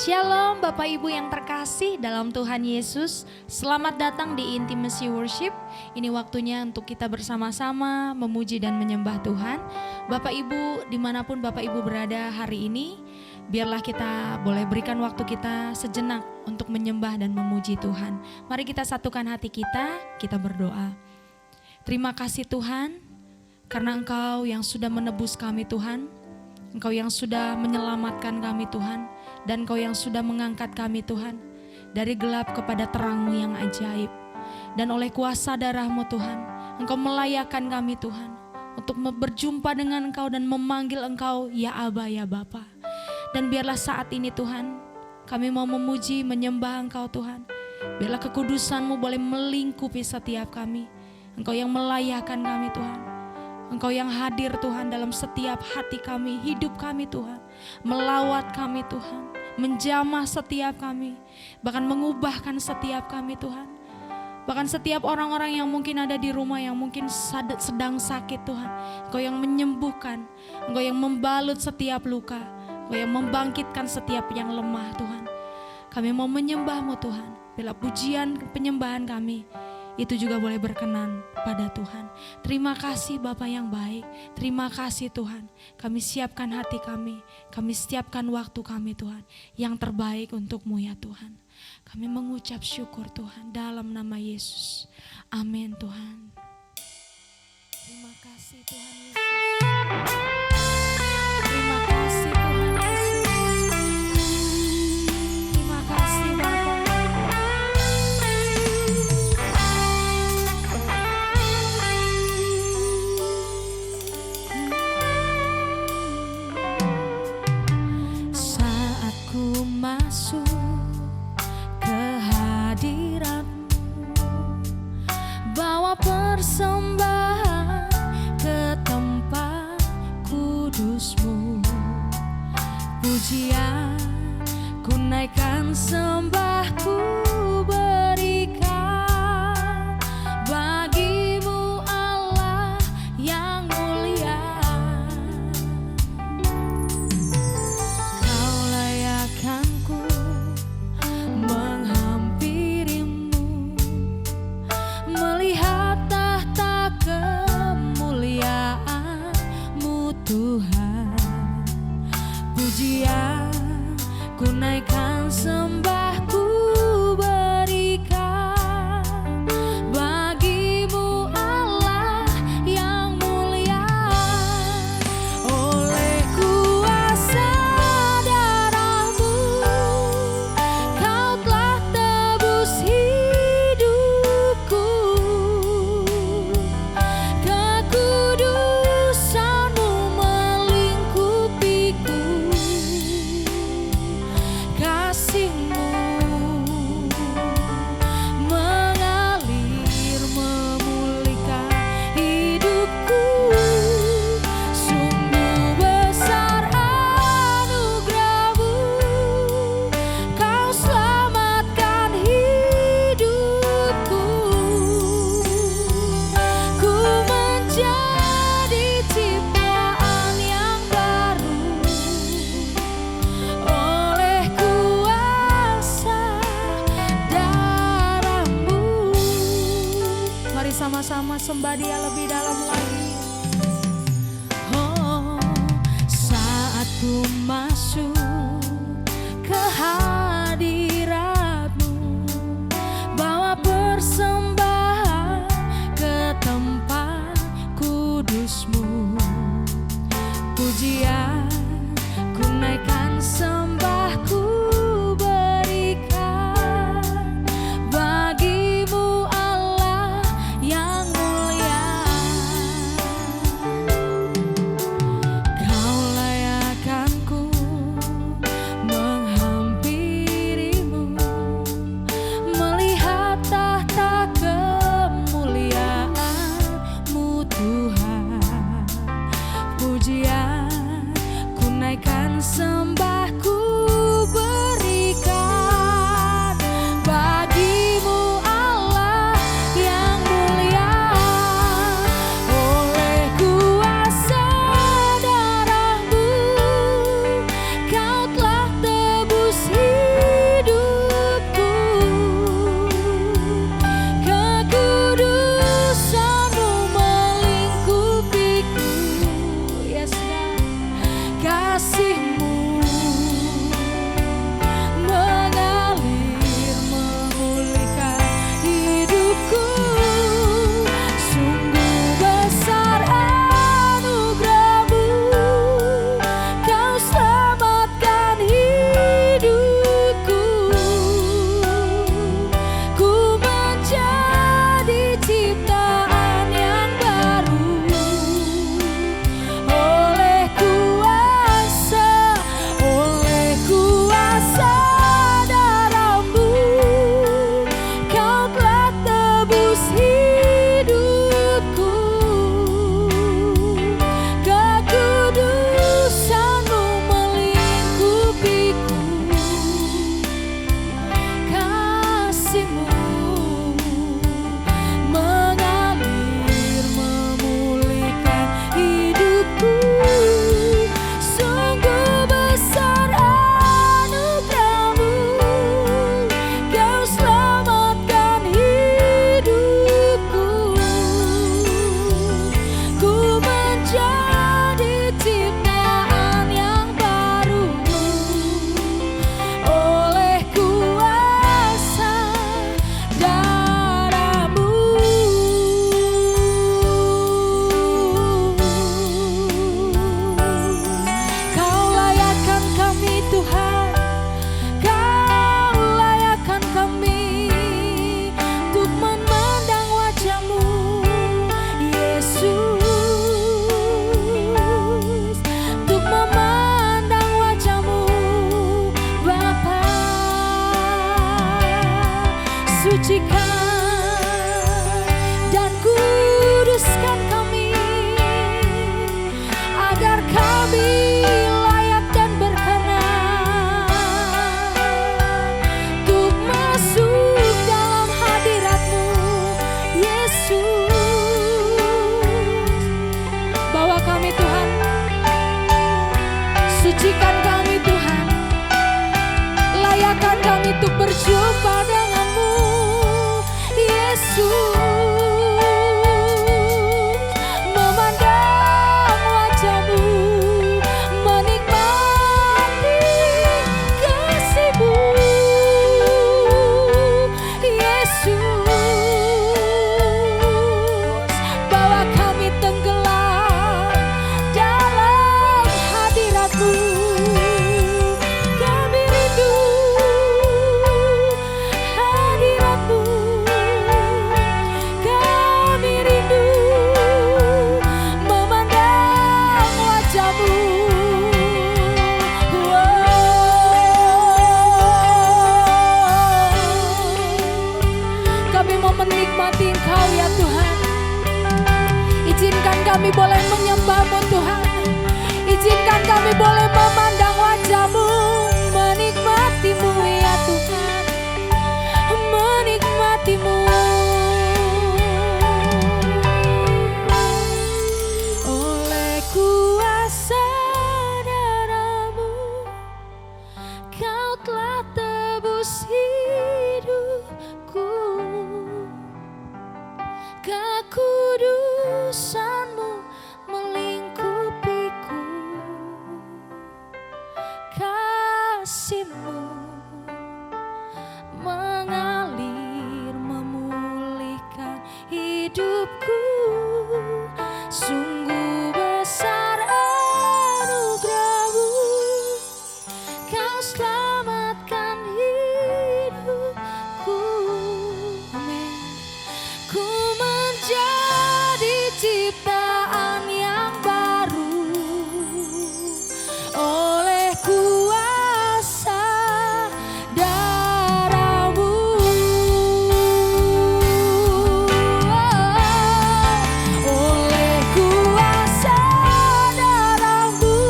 Shalom Bapak Ibu yang terkasih dalam Tuhan Yesus. Selamat datang di Intimacy Worship. Ini waktunya untuk kita bersama-sama memuji dan menyembah Tuhan. Bapak Ibu dimanapun Bapak Ibu berada hari ini, biarlah kita boleh berikan waktu kita sejenak untuk menyembah dan memuji Tuhan. Mari kita satukan hati kita berdoa. Terima kasih Tuhan, karena Engkau yang sudah menebus kami Tuhan. Engkau yang sudah menyelamatkan kami Tuhan. Dan Engkau yang sudah mengangkat kami Tuhan dari gelap kepada terang-Mu yang ajaib. Dan oleh kuasa darah-Mu Tuhan, Engkau melayakkan kami Tuhan untuk berjumpa dengan Engkau dan memanggil Engkau ya Aba ya Bapa. Dan biarlah saat ini Tuhan, kami mau memuji menyembah Engkau Tuhan. Biarlah kekudusan-Mu boleh melingkupi setiap kami. Engkau yang melayakkan kami Tuhan. Engkau yang hadir Tuhan dalam setiap hati kami, hidup kami Tuhan. Melawat kami Tuhan, menjamah setiap kami, bahkan mengubahkan setiap kami Tuhan. Bahkan setiap orang-orang yang mungkin ada di rumah, yang mungkin sedang sakit Tuhan. Engkau yang menyembuhkan, Engkau yang membalut setiap luka, Engkau yang membangkitkan setiap yang lemah Tuhan. Kami mau menyembah-Mu Tuhan, bila pujian penyembahan kami itu juga boleh berkenan pada Tuhan. Terima kasih Bapa yang baik. Terima kasih Tuhan. Kami siapkan hati kami siapkan waktu kami Tuhan, yang terbaik untuk-Mu ya Tuhan. Kami mengucap syukur Tuhan dalam nama Yesus. Amin Tuhan. Terima kasih Tuhan Yesus. Terima kasih Tuhan Yesus. Terima kasih Bapa. Masuk ke hadirat-Mu, bawa persembahan ke tempat kudus-Mu. Pujian ku naikkan, sembahku berikan bagi-Mu Allah yang mulia. Tuhan, pujian ku naikkan, sembahku berikan bagi-Mu Allah yang mulia. Oleh kuasa darah-Mu, Kau telah tebus hidupku. Kekudusan-Mu kasih-Mu mengalir memulihkan hidupku. Sungguh besar anugerah-Mu, Kau selamatkan hidupku. Ku menjadi ciptaan yang baru oleh kuasa darah-Mu. Mari sama-sama sembah Dia lebih dalam lagi. Oh, saat ku masuk ke hadirat-Mu, bawa persembahan ke tempat kudus-Mu. Pujian ku naikkan, sembahku berikan bagi-Mu Allah yang mulia. Kau layakkan ku menghampiri menikmati Engkau ya Tuhan. Izinkan kami boleh menyembah-Mu Tuhan. Izinkan kami boleh memandang wajah-Mu, menikmati-Mu ya Tuhan, menikmati-Mu. Oleh kuasa darah-Mu, Kau telah tebus hidupku. Kekudusan-Mu melingkupiku, kasih-Mu mengalir memulihkan hidupku. Sungguh besar anugerah-Mu, Kau selamatkan hidupku. Amin. Ku menjadi ciptaan yang baru oleh kuasa darah-Mu. Oleh kuasa darah-Mu,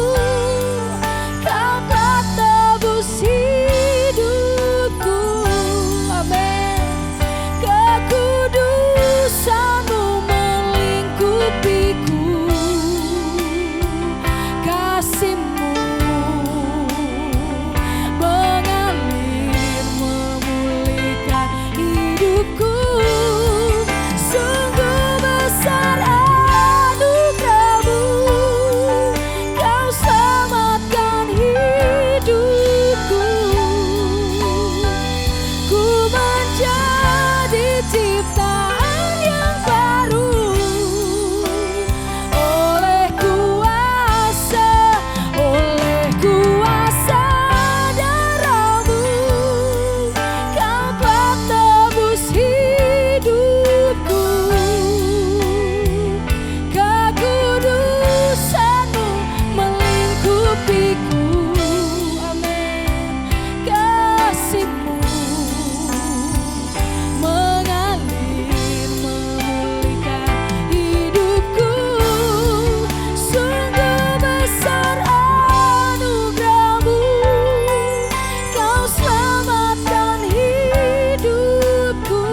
Kau telah tebus hidupku. Amin. Kekudusan-Mu melingkupiku, kasih-Mu mengalir memulihkan hidupku. Sungguh besar anugerah-Mu, Kau selamatkan hidupku. Ku menjadi ciptaan yang baru oleh kuasa darah-Mu, Kau telah tebus hidupku. Kekudusan-Mu melingkupiku. Amin. Kasih-Mu mengalir memulihkan hidupku. Sungguh besar anugerah-Mu, Kau selamatkan hidupku.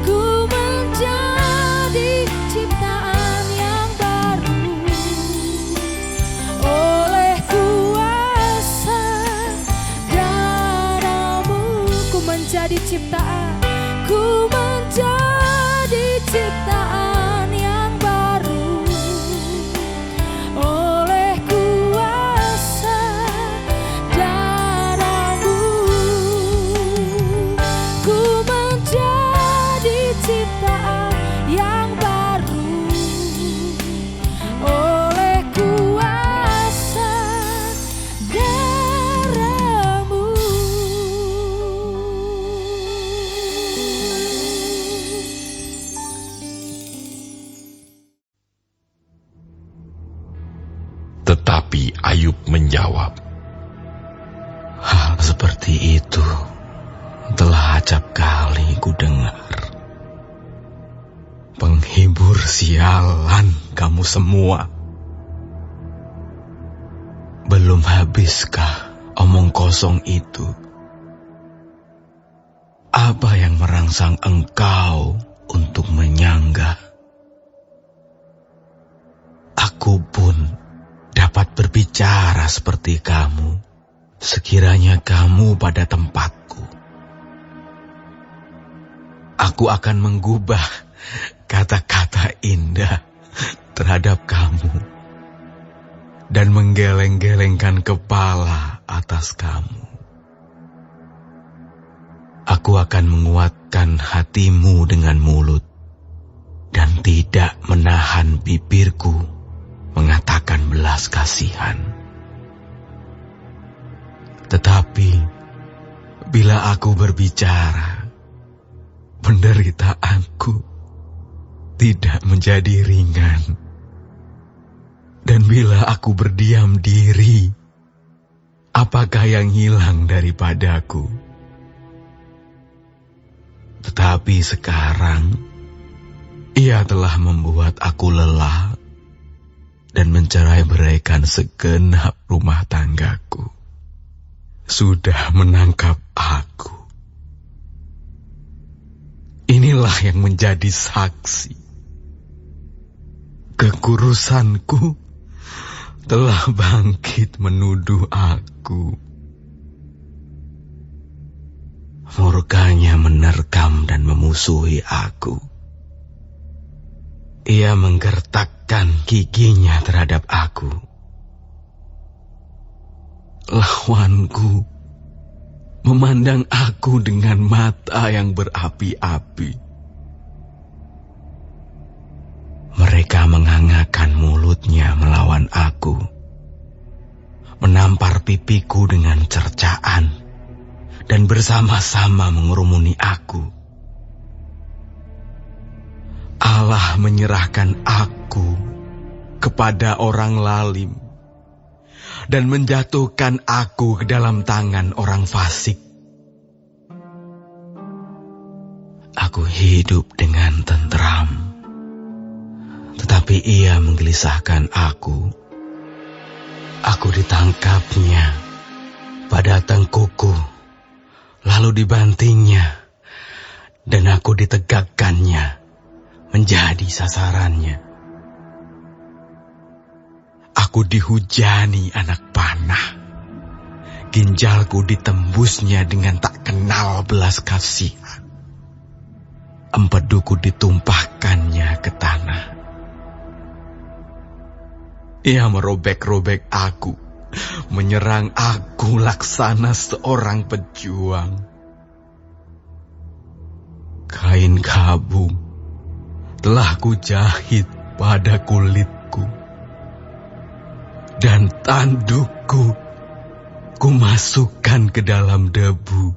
Ku menjadi ciptaan yang baru oleh kuasa darah-Mu. Ku menjadi ciptaan, ku menjadi ciptaan yang baru oleh kuasa darah-Mu. Ku menjadi ciptaan yang baru oleh kuasa darah-Mu. Tetapi Ayub menjawab, Hal seperti itu telah acap kali ku dengar. Penghibur sialan kamu semua. Belum habiskah omong kosong itu? Apa yang merangsang engkau untuk menyanggah? Aku pun dapat berbicara seperti kamu, sekiranya kamu pada tempatku. aku akan menggubah kata-kata indah terhadap kamu dan menggeleng-gelengkan kepala atas kamu. Aku akan menguatkan hatimu dengan mulut dan tidak menahan bibirku mengatakan belas kasihan. Tetapi bila aku berbicara, penderitaanku tidak menjadi ringan. Dan bila aku berdiam diri, apakah yang hilang daripadaku? Tetapi sekarang, Ia telah membuat aku lelah dan mencerai-beraikan segenap rumah tanggaku. Sudah menangkap aku. Inilah yang menjadi saksi. Kekurusanku telah bangkit menuduh aku. Murkanya menerkam dan memusuhi aku. Ia menggertakkan giginya terhadap aku. Lawanku memandang aku dengan mata yang berapi-api. Mereka menghangatkan mulutnya melawan aku, menampar pipiku dengan cercaan, dan bersama-sama mengerumuni aku. Allah menyerahkan aku kepada orang lalim dan menjatuhkan aku ke dalam tangan orang fasik. Aku hidup dengan tentram, tetapi Ia menggelisahkan aku. Aku ditangkapnya pada tengkuku, lalu dibantingnya, dan aku ditegakkannya menjadi sasarannya. Aku dihujani anak panah, ginjalku ditembusnya dengan tak kenal belas kasihan. Empeduku ditumpahkannya ke tanah. Ia merobek-robek aku, menyerang aku laksana seorang pejuang. Kain kabung telah kujahit pada kulitku, dan tandukku kumasukkan ke dalam debu.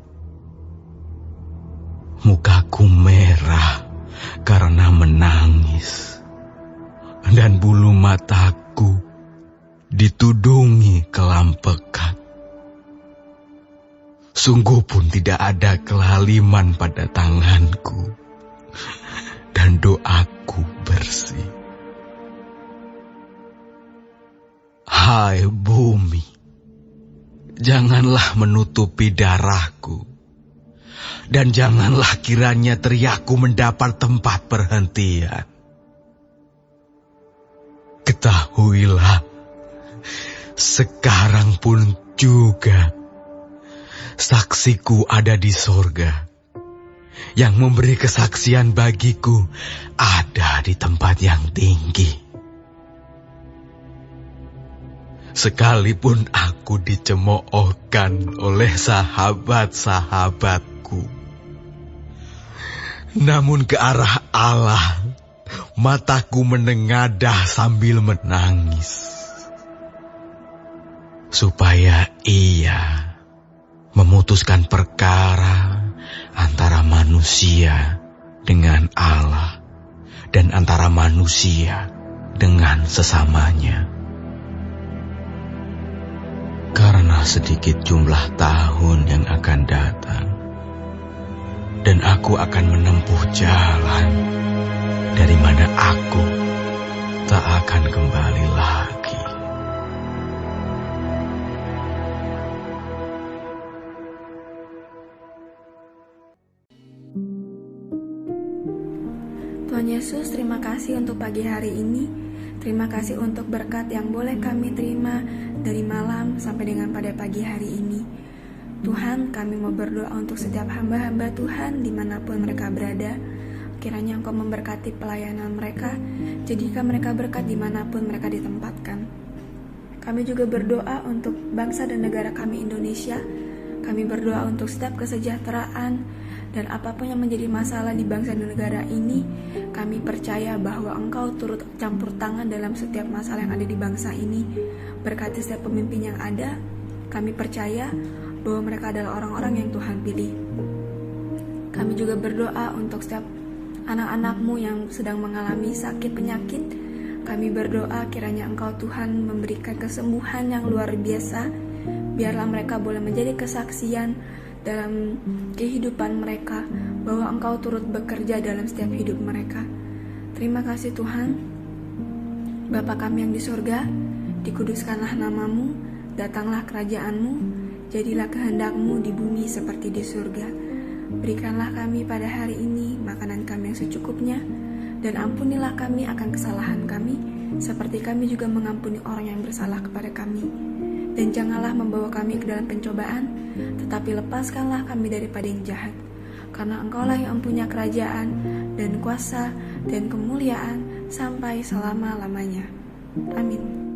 Mukaku merah karena menangis, dan bulu mataku ditudungi kelam pekat. Sungguh pun tidak ada kelaliman pada tanganku, dan doaku bersih. Hai bumi, janganlah menutupi darahku, dan janganlah kiranya teriakku mendapat tempat perhentian. Ketahuilah, sekarang pun juga saksiku ada di sorga, yang memberi kesaksian bagiku ada di tempat yang tinggi. Sekalipun aku dicemoohkan oleh sahabat-sahabatku, namun ke arah Allah mataku menengadah sambil menangis, supaya Ia memutuskan perkara antara manusia dengan Allah dan antara manusia dengan sesamanya. Karena sedikit jumlah tahun yang akan datang, dan aku akan menempuh jalan dari mana aku tak akan kembali lagi. Tuhan Yesus, terima kasih untuk pagi hari ini. Terima kasih untuk berkat yang boleh kami terima dari malam sampai dengan pada pagi hari ini. Tuhan, kami mau berdoa untuk setiap hamba-hamba Tuhan dimanapun mereka berada. kiranya Engkau memberkati pelayanan mereka, jadikan mereka berkat dimanapun mereka ditempatkan. Kami juga berdoa untuk bangsa dan negara kami Indonesia. Kami berdoa untuk setiap kesejahteraan dan apapun yang menjadi masalah di bangsa dan negara ini. Kami percaya bahwa Engkau turut campur tangan dalam setiap masalah yang ada di bangsa ini. Berkati setiap pemimpin yang ada. Kami percaya bahwa mereka adalah orang-orang yang Tuhan pilih. Kami juga berdoa untuk setiap anak-anak-Mu yang sedang mengalami sakit penyakit. Kami berdoa kiranya Engkau Tuhan memberikan kesembuhan yang luar biasa. Biarlah mereka boleh menjadi kesaksian dalam kehidupan mereka bahwa Engkau turut bekerja dalam setiap hidup mereka. Terima kasih Tuhan. Bapa kami yang di surga, dikuduskanlah nama-Mu, datanglah kerajaan-Mu, jadilah kehendak-Mu di bumi seperti di surga. Berikanlah kami pada hari ini makanan kami yang secukupnya, dan ampunilah kami akan kesalahan kami, seperti kami juga mengampuni orang yang bersalah kepada kami. Dan janganlah membawa kami ke dalam pencobaan, tetapi lepaskanlah kami daripada yang jahat. Karena Engkaulah yang mempunyai kerajaan, dan kuasa, dan kemuliaan, sampai selama-lamanya. Amin.